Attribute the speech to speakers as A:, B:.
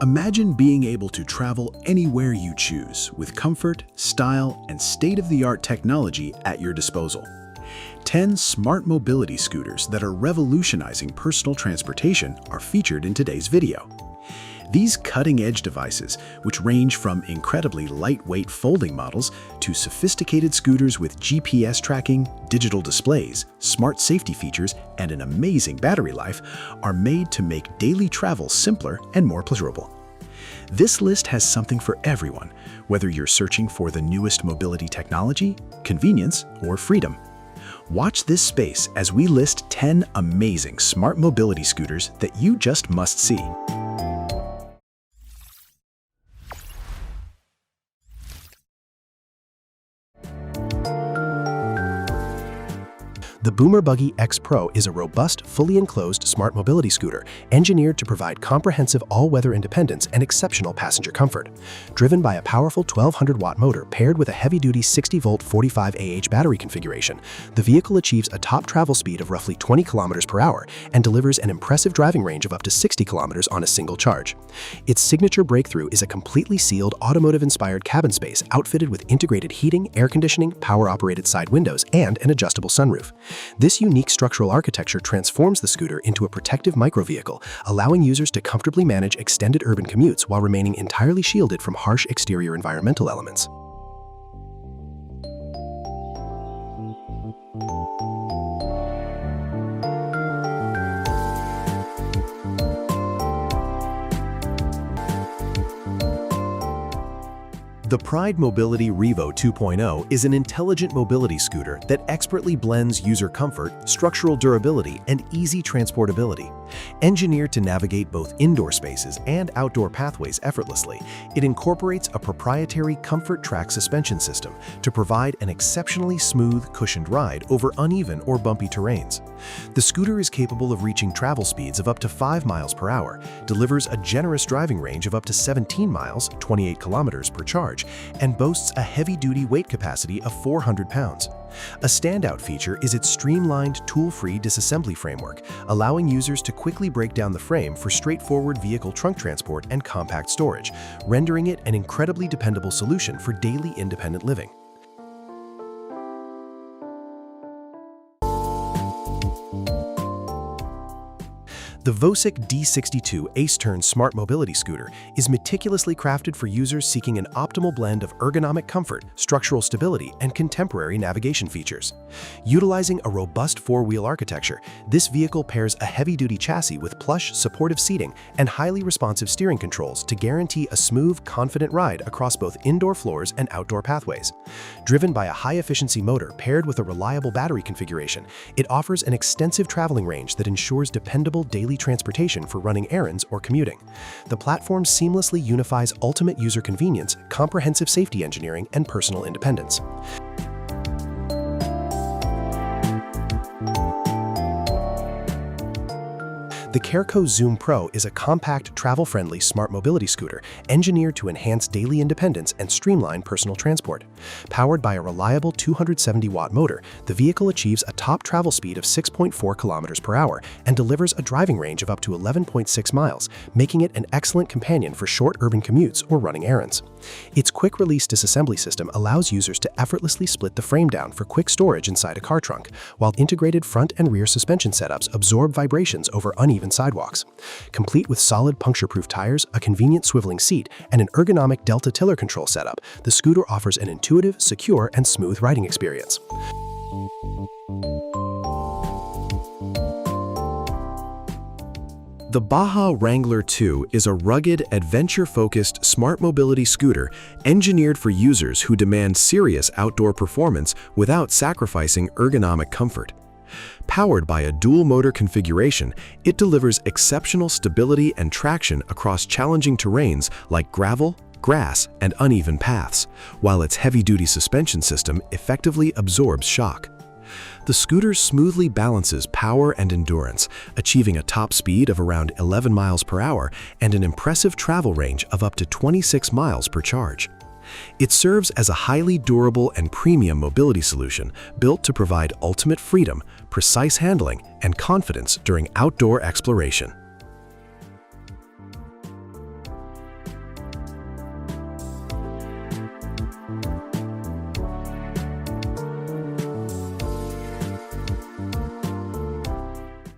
A: Imagine being able to travel anywhere you choose with comfort, style, and state-of-the-art technology at your disposal. 10 smart mobility scooters that are revolutionizing personal transportation are featured in today's video. These cutting-edge devices, which range from incredibly lightweight folding models to sophisticated scooters with GPS tracking, digital displays, smart safety features, and an amazing battery life, are made to make daily travel simpler and more pleasurable. This list has something for everyone, whether you're searching for the newest mobility technology, convenience, or freedom. Watch this space as we list 10 amazing smart mobility scooters that you just must see.
B: The Boomer Buggy X Pro is a robust, fully enclosed smart mobility scooter engineered to provide comprehensive all-weather independence and exceptional passenger comfort. Driven by a powerful 1200-watt motor paired with a heavy-duty 60-volt 45Ah battery configuration, the vehicle achieves a top travel speed of roughly 20 kilometers per hour and delivers an impressive driving range of up to 60 kilometers on a single charge. Its signature breakthrough is a completely sealed automotive-inspired cabin space outfitted with integrated heating, air conditioning, power-operated side windows, and an adjustable sunroof. This unique structural architecture transforms the scooter into a protective microvehicle, allowing users to comfortably manage extended urban commutes while remaining entirely shielded from harsh exterior environmental elements. The Pride Mobility Revo 2.0 is an intelligent mobility scooter that expertly blends user comfort, structural durability, and easy transportability. Engineered to navigate both indoor spaces and outdoor pathways effortlessly, it incorporates a proprietary Comfort Track suspension system to provide an exceptionally smooth, cushioned ride over uneven or bumpy terrains. The scooter is capable of reaching travel speeds of up to 5 miles per hour, delivers a generous driving range of up to 17 miles, 28 kilometers per charge, and boasts a heavy-duty weight capacity of 400 pounds. A standout feature is its streamlined, tool-free disassembly framework, allowing users to quickly break down the frame for straightforward vehicle trunk transport and compact storage, rendering it an incredibly dependable solution for daily independent living. The Vosic D62 Ace-Turn Smart Mobility Scooter is meticulously crafted for users seeking an optimal blend of ergonomic comfort, structural stability, and contemporary navigation features. Utilizing a robust four-wheel architecture, this vehicle pairs a heavy-duty chassis with plush, supportive seating and highly responsive steering controls to guarantee a smooth, confident ride across both indoor floors and outdoor pathways. Driven by a high-efficiency motor paired with a reliable battery configuration, it offers an extensive traveling range that ensures dependable daily transportation for running errands or commuting. The platform seamlessly unifies ultimate user convenience, comprehensive safety engineering, and personal independence. The Careco Zoom Pro is a compact, travel-friendly smart mobility scooter engineered to enhance daily independence and streamline personal transport. Powered by a reliable 270-watt motor, the vehicle achieves a top travel speed of 6.4 kilometers per hour and delivers a driving range of up to 11.6 miles, making it an excellent companion for short urban commutes or running errands. Its quick-release disassembly system allows users to effortlessly split the frame down for quick storage inside a car trunk, while integrated front and rear suspension setups absorb vibrations over uneven sidewalks. Complete with solid puncture-proof tires, a convenient swiveling seat, and an ergonomic Delta tiller control setup, the scooter offers an intuitive, secure, and smooth riding experience. The Baja Wrangler 2 is a rugged, adventure-focused smart mobility scooter engineered for users who demand serious outdoor performance without sacrificing ergonomic comfort. Powered by a dual-motor configuration, it delivers exceptional stability and traction across challenging terrains like gravel, grass, and uneven paths, while its heavy-duty suspension system effectively absorbs shock. The scooter smoothly balances power and endurance, achieving a top speed of around 11 miles per hour and an impressive travel range of up to 26 miles per charge. It serves as a highly durable and premium mobility solution built to provide ultimate freedom, precise handling, and confidence during outdoor exploration.